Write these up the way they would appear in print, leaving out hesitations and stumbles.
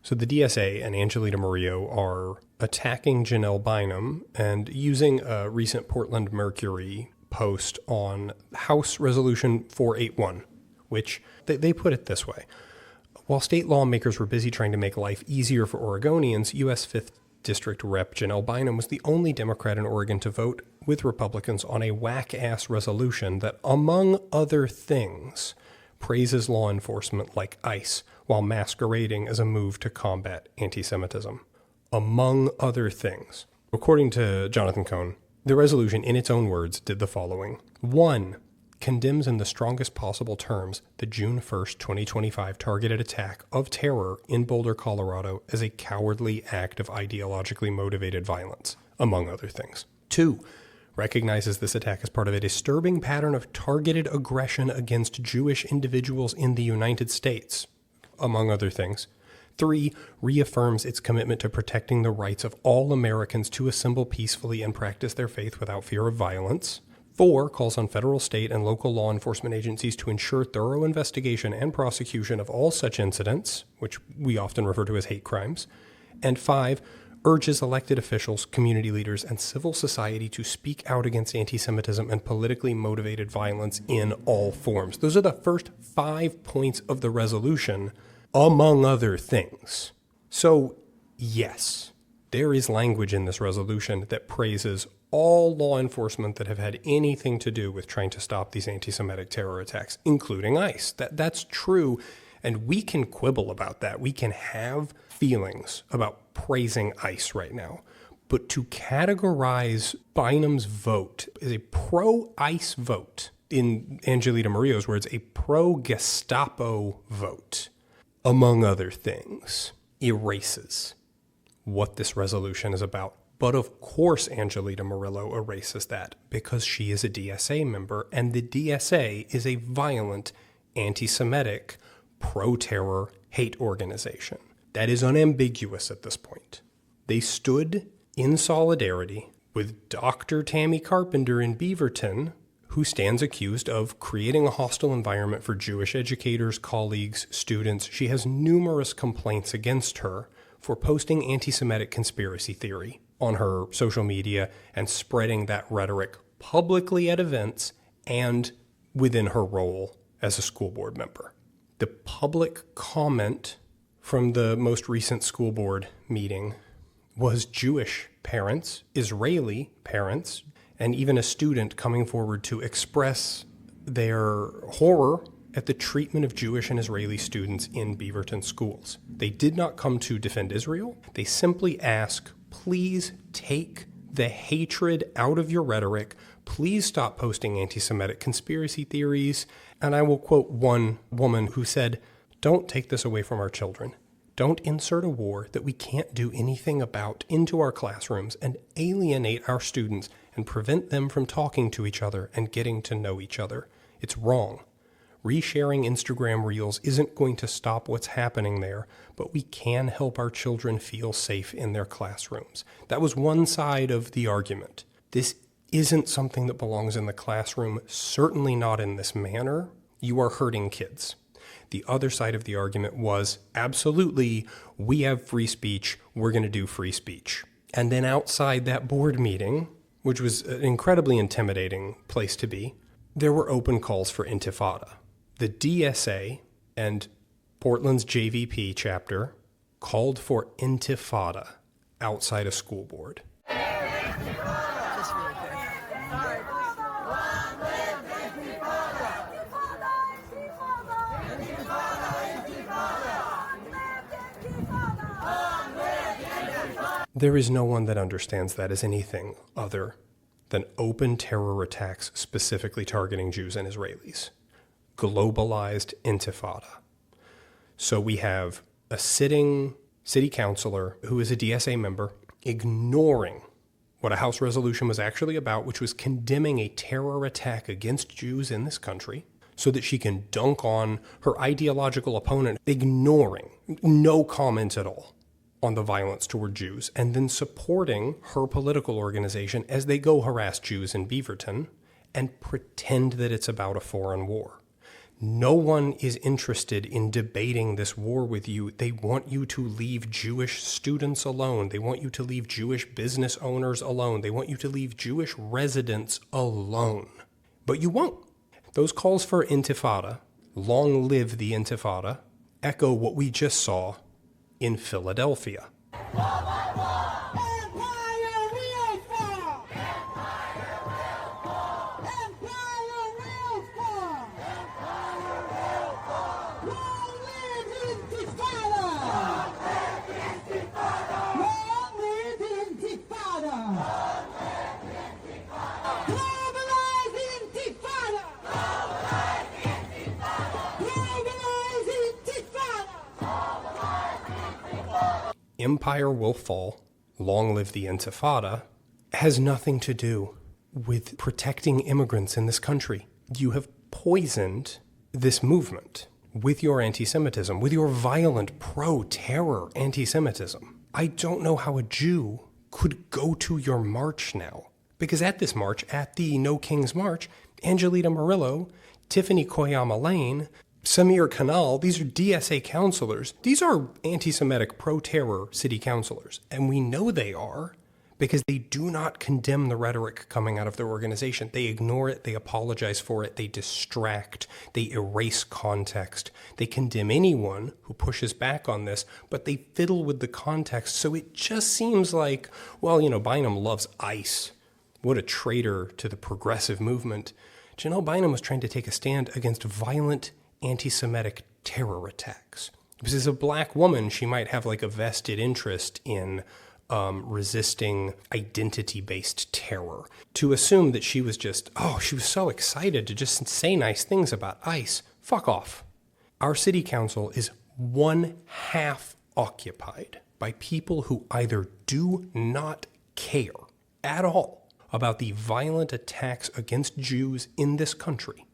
So the DSA and Angelita Morillo are attacking Janelle Bynum and using a recent Portland Mercury post on House Resolution 481, which they put it this way. While state lawmakers were busy trying to make life easier for Oregonians, U.S. 5th District Rep. Janelle Bynum was the only Democrat in Oregon to vote with Republicans on a whack-ass resolution that, among other things, praises law enforcement like ICE while masquerading as a move to combat anti-Semitism. Among other things. According to Jonathan Cohn, the resolution, in its own words, did the following. 1. Condemns in the strongest possible terms the June 1st, 2025 targeted attack of terror in Boulder, Colorado as a cowardly act of ideologically motivated violence, among other things. 2. Recognizes this attack as part of a disturbing pattern of targeted aggression against Jewish individuals in the United States, among other things. 3. Reaffirms its commitment to protecting the rights of all Americans to assemble peacefully and practice their faith without fear of violence. 4. Calls on federal, state, and local law enforcement agencies to ensure thorough investigation and prosecution of all such incidents, which we often refer to as hate crimes. And 5. Urges elected officials, community leaders, and civil society to speak out against anti-Semitism and politically motivated violence in all forms. Those are the first 5 points of the resolution, among other things. So, yes, there is language in this resolution that praises all law enforcement that have had anything to do with trying to stop these anti-Semitic terror attacks, including ICE. That's true, and we can quibble about that. We can have feelings about praising ICE right now. But to categorize Bynum's vote as a pro-ICE vote, in Angelita Morillo's words, a pro-Gestapo vote, among other things, erases what this resolution is about. But of course Angelita Morillo erases that because she is a DSA member, and the DSA is a violent, anti-Semitic, pro-terror hate organization. That is unambiguous at this point. They stood in solidarity with Dr. Tammy Carpenter in Beaverton, who stands accused of creating a hostile environment for Jewish educators, colleagues, students. She has numerous complaints against her for posting anti-Semitic conspiracy theory on her social media and spreading that rhetoric publicly at events and within her role as a school board member. The public comment from the most recent school board meeting was Jewish parents, Israeli parents, and even a student coming forward to express their horror at the treatment of Jewish and Israeli students in Beaverton schools. They did not come to defend Israel. They simply ask, please take the hatred out of your rhetoric. Please stop posting anti-Semitic conspiracy theories. And I will quote one woman who said, "Don't take this away from our children. Don't insert a war that we can't do anything about into our classrooms and alienate our students and prevent them from talking to each other and getting to know each other. It's wrong. Resharing Instagram Reels isn't going to stop what's happening there, but we can help our children feel safe in their classrooms." That was one side of the argument. This isn't something that belongs in the classroom, certainly not in this manner. You are hurting kids. The other side of the argument was, absolutely, we have free speech, we're going to do free speech. And then outside that board meeting, which was an incredibly intimidating place to be, there were open calls for intifada. The DSA and Portland's JVP chapter called for intifada outside a school board. There is no one that understands that as anything other than open terror attacks specifically targeting Jews and Israelis. Globalized intifada. So we have a sitting city councilor who is a DSA member ignoring what a House resolution was actually about, which was condemning a terror attack against Jews in this country so that she can dunk on her ideological opponent, ignoring no comment at all on the violence toward Jews, and then supporting her political organization as they go harass Jews in Beaverton and pretend that it's about a foreign war. No one is interested in debating this war with you. They want you to leave Jewish students alone. They want you to leave Jewish business owners alone. They want you to leave Jewish residents alone. But you won't. Those calls for intifada, long live the intifada, echo what we just saw in Philadelphia. Empire will fall, long live the intifada, has nothing to do with protecting immigrants in this country. You have poisoned this movement with your anti-Semitism, with your violent pro-terror anti-Semitism. I don't know how a Jew could go to your march now. Because at this march, at the No Kings March, Angelita Morillo, Tiffany Koyama Lane, Samir Kanal, these are DSA counselors. These are anti-Semitic pro-terror city councilors. And we know they are because they do not condemn the rhetoric coming out of their organization. They ignore it. They apologize for it. They distract. They erase context. They condemn anyone who pushes back on this, but they fiddle with the context. So it just seems like, well, Bynum loves ICE. What a traitor to the progressive movement. Janelle Bynum was trying to take a stand against violent anti-Semitic terror attacks. Because as a black woman, she might have like a vested interest in resisting identity-based terror. To assume that she was just, she was so excited to just say nice things about ICE. Fuck off. Our city council is one half occupied by people who either do not care at all about the violent attacks against Jews in this country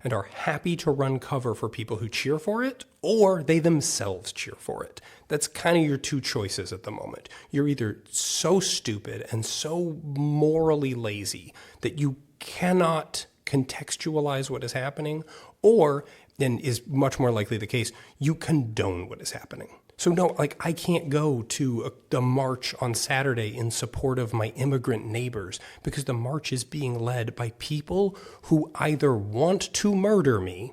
and are happy to run cover for people who cheer for it, or they themselves cheer for it. That's kind of your two choices at the moment. You're either so stupid and so morally lazy that you cannot contextualize what is happening, or, and is much more likely the case, you condone what is happening. So no, I can't go to the march on Saturday in support of my immigrant neighbors because the march is being led by people who either want to murder me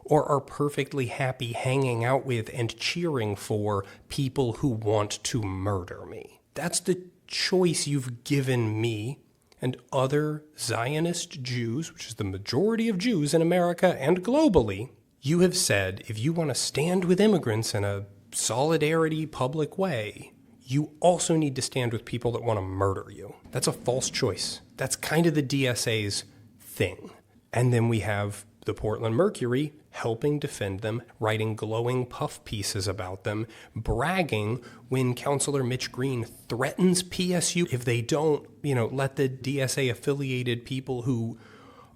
or are perfectly happy hanging out with and cheering for people who want to murder me. That's the choice you've given me and other Zionist Jews, which is the majority of Jews in America and globally. You have said if you want to stand with immigrants in a solidarity public way, you also need to stand with people that want to murder you. That's a false choice. That's kind of the DSA's thing. And then we have the Portland Mercury helping defend them, writing glowing puff pieces about them, bragging when Councilor Mitch Green threatens PSU if they don't, let the DSA affiliated people who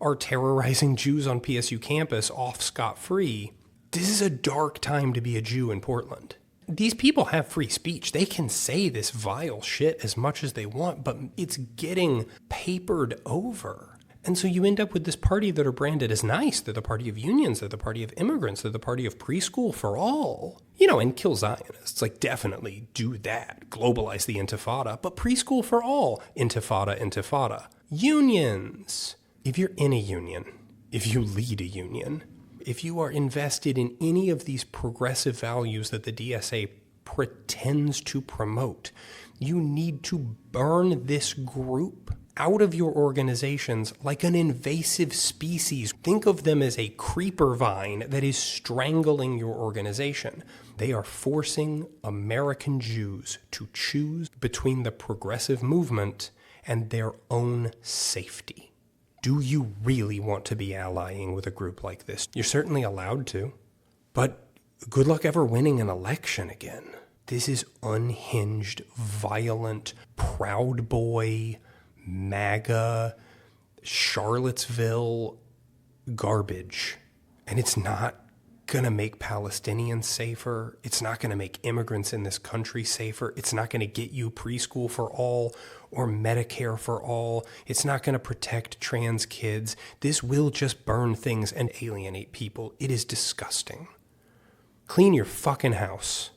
are terrorizing Jews on PSU campus off scot-free. This is a dark time to be a Jew in Portland. These people have free speech. They can say this vile shit as much as they want, but it's getting papered over. And so you end up with this party that are branded as nice. They're the party of unions. They're the party of immigrants. They're the party of preschool for all. And kill Zionists. Definitely do that. Globalize the intifada. But preschool for all. Intifada. Unions. If you're in a union, if you lead a union, if you are invested in any of these progressive values that the DSA pretends to promote, you need to burn this group out of your organizations like an invasive species. Think of them as a creeper vine that is strangling your organization. They are forcing American Jews to choose between the progressive movement and their own safety. Do you really want to be allying with a group like this? You're certainly allowed to, but good luck ever winning an election again. This is unhinged, violent, Proud Boy, MAGA, Charlottesville garbage, and it's not going to make Palestinians safer. It's not going to make immigrants in this country safer. It's not going to get you preschool for all or Medicare for all. It's not going to protect trans kids. This will just burn things and alienate people. It is disgusting. Clean your fucking house.